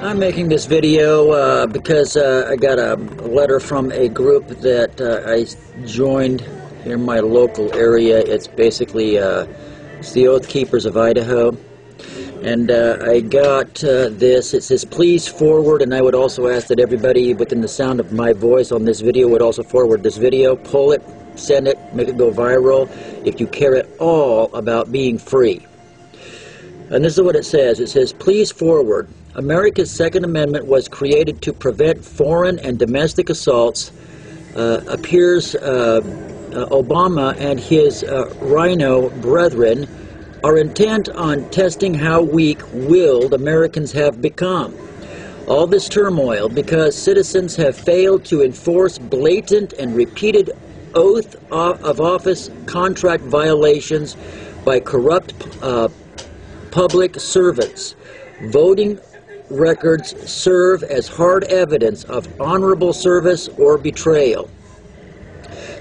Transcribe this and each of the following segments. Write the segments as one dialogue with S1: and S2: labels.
S1: I'm making this video because I got a letter from a group that I joined here in my local area. It's basically it's the Oath Keepers of Idaho. And I got this. It says, please forward, and I would also ask that everybody within the sound of my voice on this video would also forward this video, pull it, send it, make it go viral, if you care at all about being free. And this is what it says. It says, please forward. America's Second Amendment was created to prevent foreign and domestic assaults. Appears Obama and his rhino brethren are intent on testing how weak-willed Americans have become. All this turmoil because citizens have failed to enforce blatant and repeated oath of office contract violations by corrupt public servants. Voting records serve as hard evidence of honorable service or betrayal.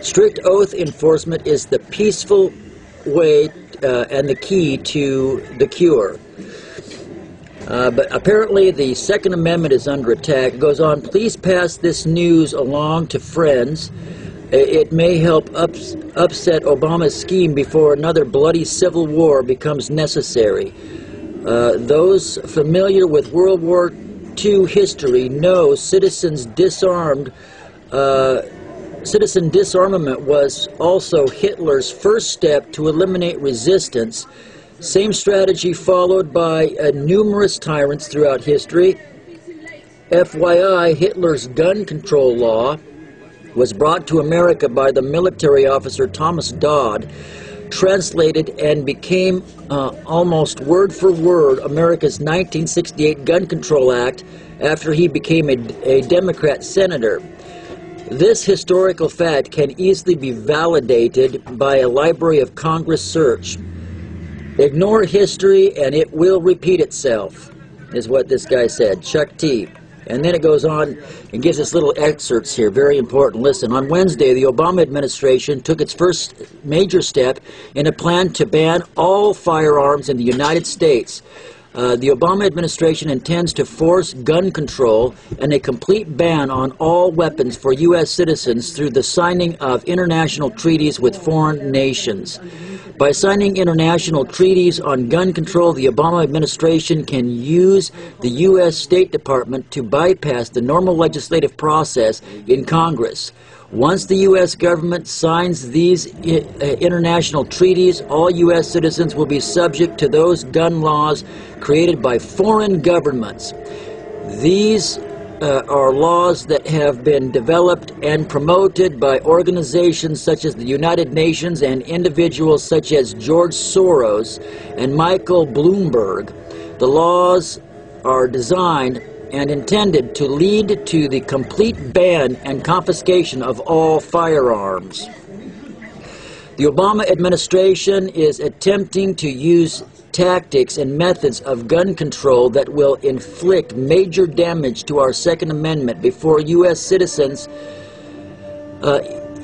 S1: Strict oath enforcement is the peaceful way and the key to the cure. But apparently the Second Amendment is under attack. It goes on, please pass this news along to friends. It may help upset Obama's scheme before another bloody civil war becomes necessary. Those familiar with World War II history know citizen disarmament was also Hitler's first step to eliminate resistance. Same strategy followed by numerous tyrants throughout history. FYI, Hitler's gun control law was brought to America by the military officer Thomas Dodd, translated and became almost word for word America's 1968 Gun Control Act after he became a Democrat senator. This historical fact can easily be validated by a Library of Congress search. Ignore history and it will repeat itself, is what this guy said, Chuck T. And then it goes on and gives us little excerpts here, very important. Listen, on Wednesday, the Obama administration took its first major step in a plan to ban all firearms in the United States. The Obama administration intends to force gun control and a complete ban on all weapons for U.S. citizens through the signing of international treaties with foreign nations. By signing international treaties on gun control, the Obama administration can use the U.S. State Department to bypass the normal legislative process in Congress. Once the U.S. government signs these international treaties, all U.S. citizens will be subject to those gun laws created by foreign governments. These are laws that have been developed and promoted by organizations such as the United Nations and individuals such as George Soros and Michael Bloomberg. The laws are designed and intended to lead to the complete ban and confiscation of all firearms. The Obama administration is attempting to use tactics and methods of gun control that will inflict major damage to our Second Amendment before U.S. citizens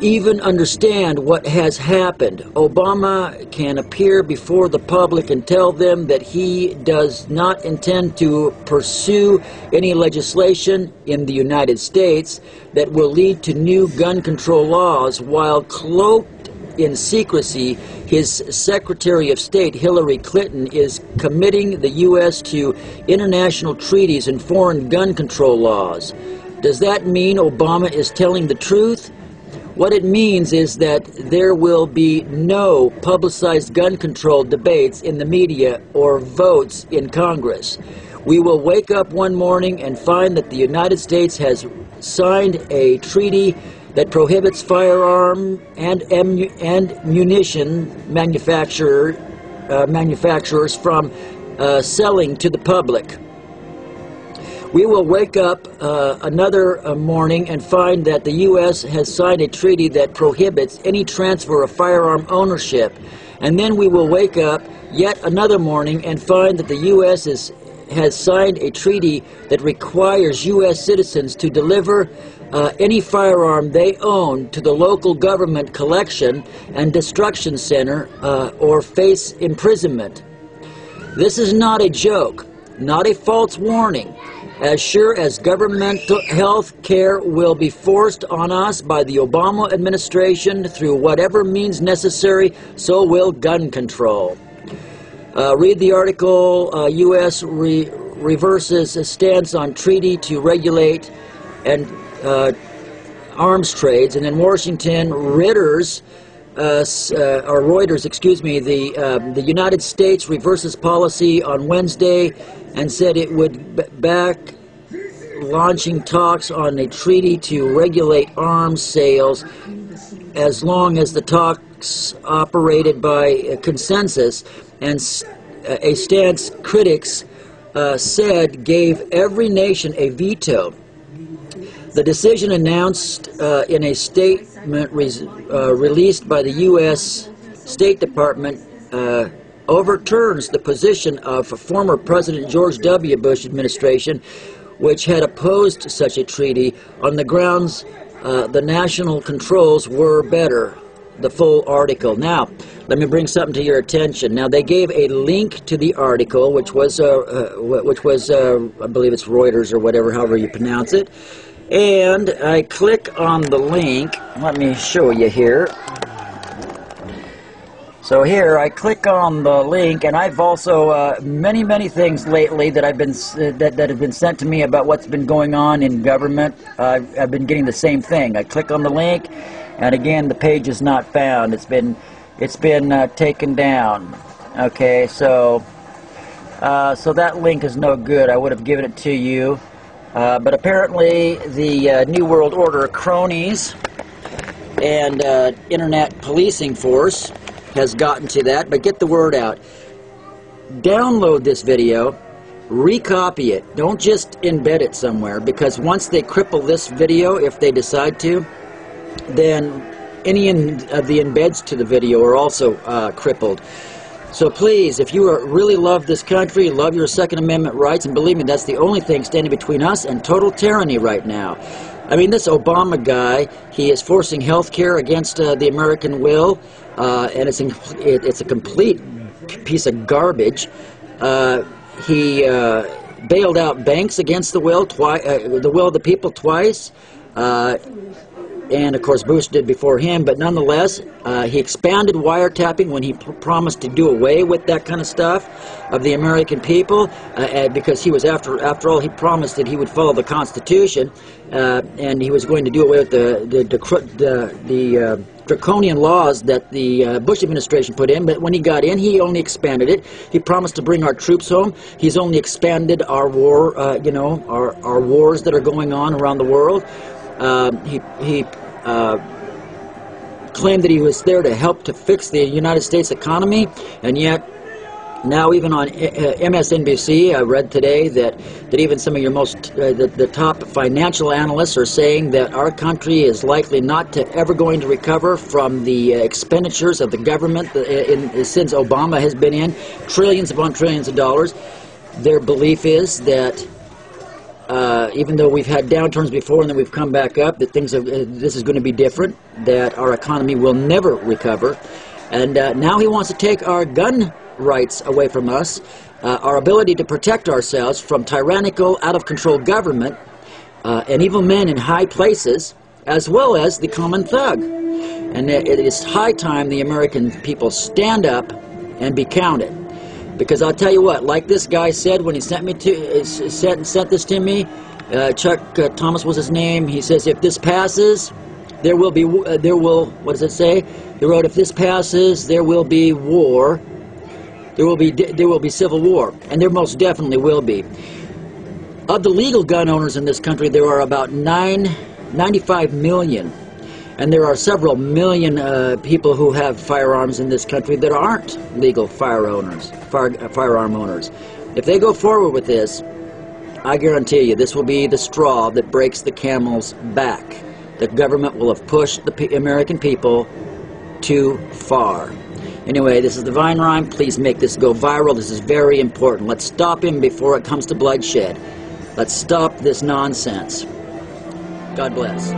S1: even understand what has happened. Obama can appear before the public and tell them that he does not intend to pursue any legislation in the United States that will lead to new gun control laws, while cloaked in secrecy, his Secretary of State, Hillary Clinton, is committing the U.S. to international treaties and foreign gun control laws. Does that mean Obama is telling the truth? What it means is that there will be no publicized gun control debates in the media or votes in Congress. We will wake up one morning and find that the United States has signed a treaty that prohibits firearm and munition manufacturers from selling to the public. We will wake up another morning and find that the U.S. has signed a treaty that prohibits any transfer of firearm ownership. And then we will wake up yet another morning and find that the U.S. has signed a treaty that requires U.S. citizens to deliver any firearm they own to the local government collection and destruction center or face imprisonment. This is not a joke, not a false warning. As sure as governmental health care will be forced on us by the Obama administration through whatever means necessary, so will gun control. Read the article, U.S. reverses stance on treaty to regulate and arms trades. And in Washington, Reuters, the United States reverses policy on Wednesday and said it would back launching talks on a treaty to regulate arms sales as long as the talks operated by consensus, and a stance critics said gave every nation a veto. The decision, announced in a statement released by the U.S. State Department, overturns the position of former President George W. Bush administration, which had opposed such a treaty on the grounds the national controls were better. The full article. Now, let me bring something to your attention. Now, they gave a link to the article, which was I believe it's Reuters or whatever, however you pronounce it. And I click on the link. Let me show you here. So here, I click on the link, and I've also many things lately that I've been that have been sent to me about what's been going on in government. I've been getting the same thing. I click on the link, and again, the page is not found. It's been taken down. Okay, so that link is no good. I would have given it to you, but apparently the New World Order cronies and Internet Policing Force has gotten to that. But get the word out. Download this video, recopy it. Don't just embed it somewhere, because once they cripple this video, if they decide to, then any of the embeds to the video are also crippled. So please, if you really love this country, love your Second Amendment rights, and believe me, that's the only thing standing between us and total tyranny right now. I mean, this Obama guy, he is forcing health care against the American will, and it's a complete piece of garbage. He bailed out banks against the will of the people twice. And, of course, Bush did before him, but nonetheless, he expanded wiretapping when he promised to do away with that kind of stuff of the American people, because he was, after all, he promised that he would follow the Constitution, and he was going to do away with the draconian laws that the Bush administration put in. But when he got in, he only expanded it. He promised to bring our troops home. He's only expanded our war, our wars that are going on around the world. He claimed that he was there to help to fix the United States economy, and yet now even on MSNBC, I read today that even some of your the top financial analysts are saying that our country is likely not to ever going to recover from the expenditures of the government since Obama has been in, trillions upon trillions of dollars. Their belief is that even though we've had downturns before and then we've come back up, that this is going to be different, that our economy will never recover. And now he wants to take our gun rights away from us, our ability to protect ourselves from tyrannical, out-of-control government and evil men in high places, as well as the common thug. And it is high time the American people stand up and be counted. Because I'll tell you what, like this guy said when he sent this to me, Chuck Thomas was his name. He says, if this passes, what does it say? He wrote, if this passes, there will be war. There will be civil war, and there most definitely will be. Of the legal gun owners in this country, there are about 95 million. And there are several million people who have firearms in this country that aren't legal firearm owners. If they go forward with this, I guarantee you this will be the straw that breaks the camel's back. The government will have pushed the American people too far. Anyway, this is the VineRyme. Please make this go viral. This is very important. Let's stop him before it comes to bloodshed. Let's stop this nonsense. God bless.